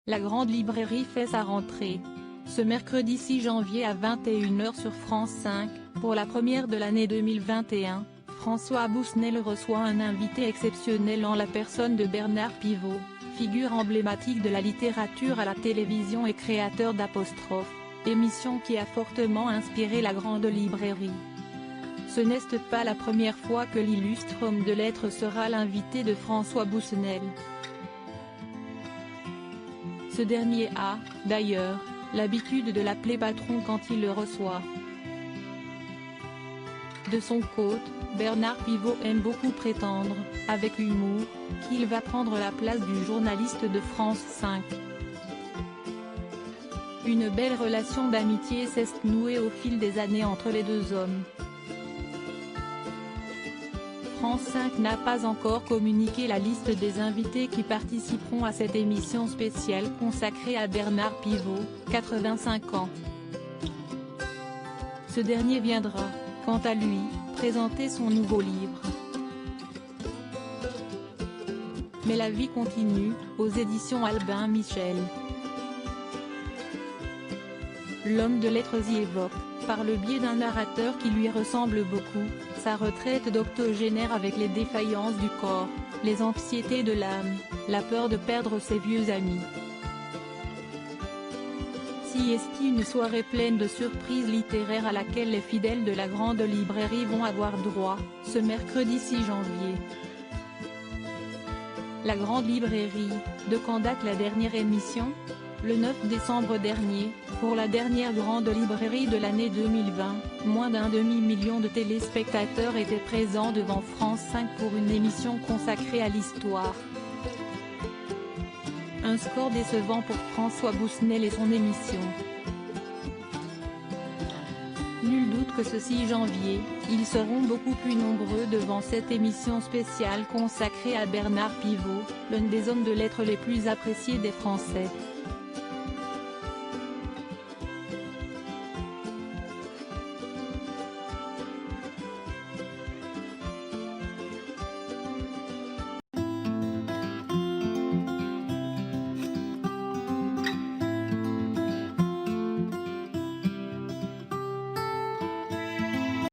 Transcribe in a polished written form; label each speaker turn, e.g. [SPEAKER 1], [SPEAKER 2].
[SPEAKER 1] La Grande Librairie fait sa rentrée. Ce mercredi 6 janvier à 21 h sur France 5, pour la première de l'année 2021, François Bousnel reçoit un invité exceptionnel en la personne de Bernard Pivot, figure emblématique de la littérature à la télévision et créateur d'Apostrophe, émission qui a fortement inspiré la Grande Librairie. Ce n'est pas la première fois que l'illustre homme de lettres sera l'invité de François Bousnel. Ce dernier a, d'ailleurs, l'habitude de l'appeler patron quand il le reçoit. De son côté, Bernard Pivot aime beaucoup prétendre, avec humour, qu'il va prendre la place du journaliste de France 5. Une belle relation d'amitié s'est nouée au fil des années entre les deux hommes. France 5 n'a pas encore communiqué la liste des invités qui participeront à cette émission spéciale consacrée à Bernard Pivot, 85 ans. Ce dernier viendra, quant à lui, présenter son nouveau livre. Mais la vie continue, aux éditions Albin Michel. L'homme de lettres y évoque, par le biais d'un narrateur qui lui ressemble beaucoup, sa retraite d'octogénaire avec les défaillances du corps, les anxiétés de l'âme, la peur de perdre ses vieux amis. Si est une soirée pleine de surprises littéraires à laquelle les fidèles de la Grande Librairie vont avoir droit, ce mercredi 6 janvier. La Grande Librairie, de quand date la dernière émission ? Le 9 décembre dernier, pour la dernière Grande Librairie de l'année 2020, moins d'un demi-million de téléspectateurs étaient présents devant France 5 pour une émission consacrée à l'histoire. Un score décevant pour François Bousnel et son émission. Nul doute que ce 6 janvier, ils seront beaucoup plus nombreux devant cette émission spéciale consacrée à Bernard Pivot, l'un des hommes de lettres les plus appréciés des Français.